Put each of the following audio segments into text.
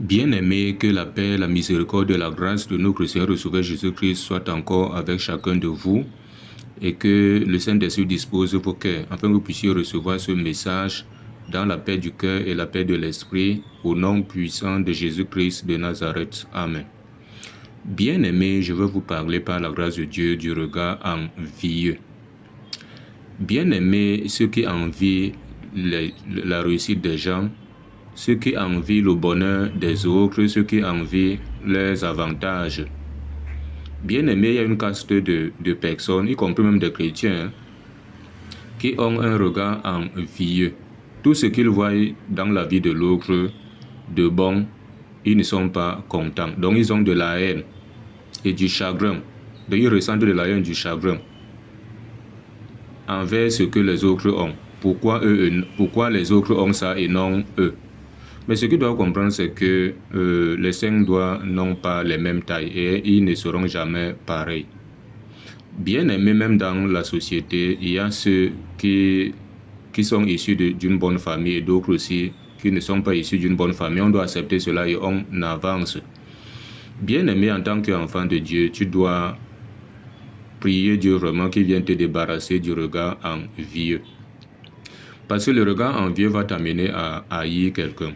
Bien-aimés, que la paix, la miséricorde et la grâce de notre Seigneur et Sauveur Jésus-Christ soient encore avec chacun de vous et que le Saint-Esprit dispose vos cœurs afin que vous puissiez recevoir ce message dans la paix du cœur et la paix de l'esprit au nom puissant de Jésus-Christ de Nazareth. Amen. Bien-aimés, je veux vous parler par la grâce de Dieu du regard envieux. Bien-aimés, ceux qui envient la réussite des gens, ceux qui envient le bonheur des autres, ceux qui envient leurs avantages. Bien-aimés, il y a une caste de personnes, y compris même des chrétiens, qui ont un regard envieux. Tout ce qu'ils voient dans la vie de l'autre, de bon, ils ne sont pas contents. Donc ils ont de la haine et du chagrin. Donc ils ressentent de la haine et du chagrin envers ce que les autres ont. Pourquoi les autres ont ça et non eux? Mais ce qu'ils doivent comprendre, c'est que les 5 doigts n'ont pas les mêmes tailles et ils ne seront jamais pareils. Bien aimés, même dans la société, il y a ceux qui sont issus d'une bonne famille et d'autres aussi qui ne sont pas issus d'une bonne famille. On doit accepter cela et on avance. Bien aimé, en tant qu'enfant de Dieu, tu dois prier Dieu vraiment qu'il vienne te débarrasser du regard envieux. Parce que le regard envieux va t'amener à haïr quelqu'un.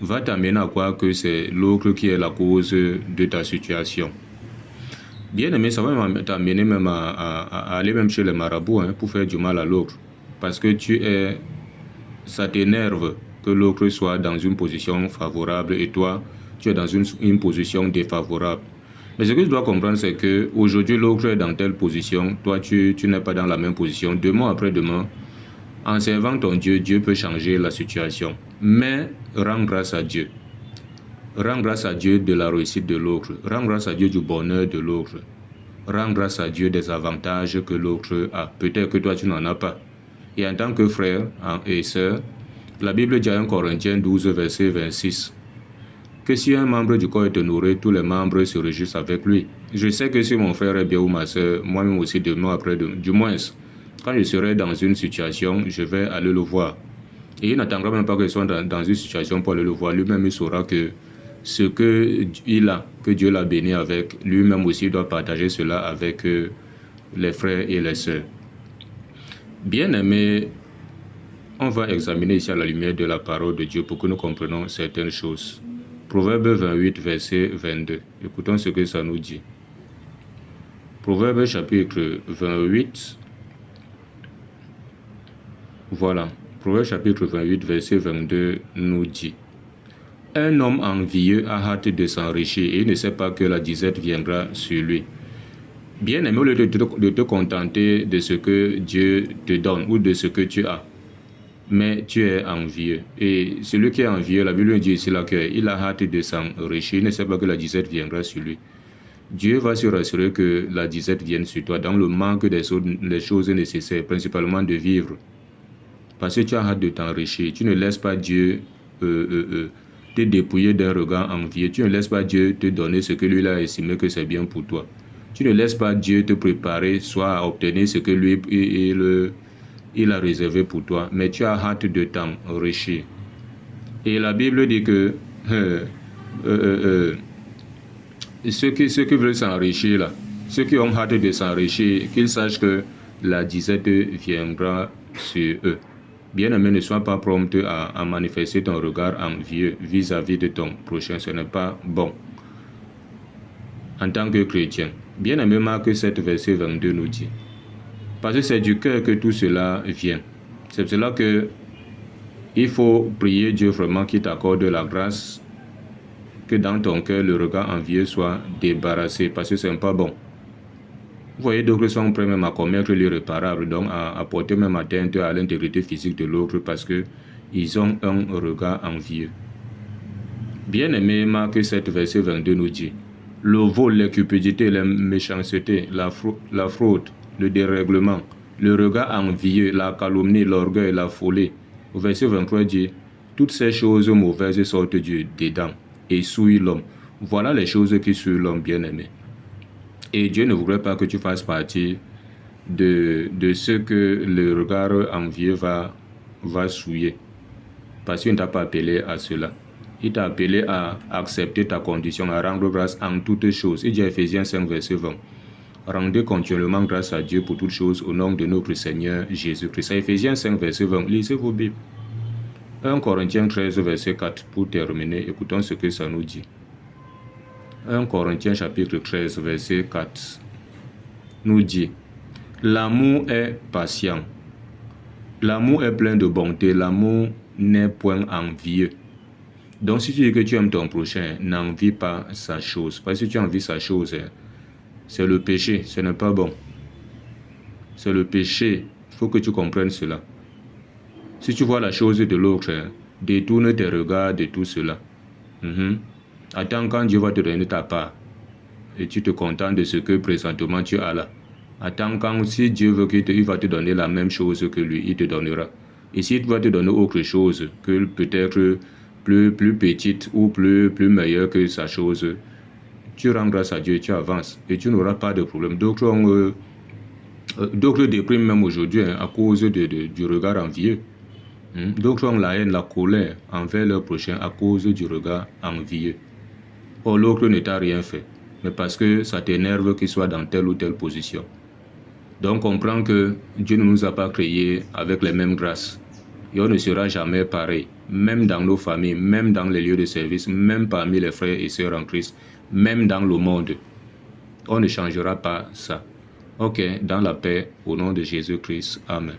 Va t'amener à croire que c'est l'autre qui est la cause de ta situation. Bien aimé, ça va t'amener même à aller même chez les marabouts pour faire du mal à l'autre. Parce que ça t'énerve que l'autre soit dans une position favorable et toi, tu es dans une position défavorable. Mais ce que tu dois comprendre, c'est que aujourd'hui l'autre est dans telle position, toi tu n'es pas dans la même position. Demain après demain, en servant ton Dieu, Dieu peut changer la situation. Mais rends grâce à Dieu. Rends grâce à Dieu de la réussite de l'autre. Rends grâce à Dieu du bonheur de l'autre. Rends grâce à Dieu des avantages que l'autre a. Peut-être que toi, tu n'en as pas. Et en tant que frère et sœur, la Bible dit à 1 Corinthiens 12, verset 26, que si un membre du corps est honoré, tous les membres se réjouissent avec lui. Je sais que si mon frère est bien ou ma sœur, moi-même aussi demain après, du moins, quand je serai dans une situation, je vais aller le voir. Et il n'attendra même pas que je sois dans une situation pour aller le voir. Lui-même, il saura que ce qu'il a, que Dieu l'a béni avec, lui-même aussi doit partager cela avec les frères et les sœurs. Bien-aimés, on va examiner ici à la lumière de la parole de Dieu pour que nous comprenions certaines choses. Proverbe 28, verset 22. Écoutons ce que ça nous dit. Proverbe chapitre 28. Voilà. Proverbe chapitre 28, verset 22 nous dit: un homme envieux a hâte de s'enrichir et il ne sait pas que la disette viendra sur lui. Bien-aimé, au lieu de te contenter de ce que Dieu te donne ou de ce que tu as, mais tu es envieux. Et celui qui est envieux, la Bible dit ici là qu'il a hâte de s'enrichir, il ne sait pas que la disette viendra sur lui. Dieu va se rassurer que la disette vienne sur toi dans le manque des choses nécessaires, principalement de vivre. Parce que tu as hâte de t'enrichir. Tu ne laisses pas Dieu te dépouiller d'un regard envieux. Tu ne laisses pas Dieu te donner ce que lui a estimé que c'est bien pour toi. Tu ne laisses pas Dieu te préparer soit à obtenir ce que lui il a réservé pour toi. Mais tu as hâte de t'enrichir. Et la Bible dit que ceux qui veulent s'enrichir là, ceux qui ont hâte de s'enrichir, qu'ils sachent que la disette viendra sur eux. Bien-aimé, ne sois pas prompt à manifester ton regard envieux vis-à-vis de ton prochain. Ce n'est pas bon. En tant que chrétien, bien-aimé, Marc 7, verset 22 nous dit. Parce que c'est du cœur que tout cela vient. C'est pour cela que il faut prier Dieu vraiment qu'il t'accorde la grâce, que dans ton cœur, le regard envieux soit débarrassé, parce que ce n'est pas bon. Vous voyez, d'autres sont prêts même à commettre l'irréparable, donc à porter même atteinte à l'intégrité physique de l'autre parce qu'ils ont un regard envieux. Bien-aimé, Marc 7, verset 22 nous dit: le vol, la cupidité, la méchanceté, la fraude, le dérèglement, le regard envieux, la calomnie, l'orgueil, la folie. Au verset 23 dit: toutes ces choses mauvaises sortent dedans et souillent l'homme. Voilà les choses qui souillent l'homme, bien-aimé. Et Dieu ne voudrait pas que tu fasses partie de ce que le regard envieux va souiller. Parce qu'il ne t'a pas appelé à cela. Il t'a appelé à accepter ta condition, à rendre grâce en toutes choses. Il dit à Ephésiens 5, verset 20. Rendez continuellement grâce à Dieu pour toutes choses au nom de notre Seigneur Jésus-Christ. Ephésiens 5, verset 20. Lisez vos Bibles. 1 Corinthiens 13, verset 4. Pour terminer, écoutons ce que ça nous dit. 1 Corinthiens chapitre 13, verset 4 nous dit: l'amour est patient. L'amour est plein de bonté. L'amour n'est point envieux. Donc si tu dis que tu aimes ton prochain, n'envie pas sa chose. Parce que si tu envies sa chose, c'est le péché, ce n'est pas bon. C'est le péché, il faut que tu comprennes cela. Si tu vois la chose de l'autre, détourne tes regards de tout cela. Attends quand Dieu va te donner ta part. Et tu te contentes de ce que présentement tu as là. Attends quand si Dieu veut qu'il va te donner la même chose que lui, il te donnera. Et s'il va te donner autre chose que peut-être plus petite ou plus meilleure que sa chose, tu rends grâce à Dieu et tu avances. Et tu n'auras pas de problème. D'autres dépriment même aujourd'hui à cause du regard envieux. D'autres ont la haine, la colère envers leur prochain à cause du regard envieux. Or, l'autre ne t'a rien fait, mais parce que ça t'énerve qu'il soit dans telle ou telle position. Donc, comprends que Dieu ne nous a pas créés avec les mêmes grâces. Et on ne sera jamais pareil, même dans nos familles, même dans les lieux de service, même parmi les frères et sœurs en Christ, même dans le monde. On ne changera pas ça. Ok, dans la paix, au nom de Jésus-Christ. Amen.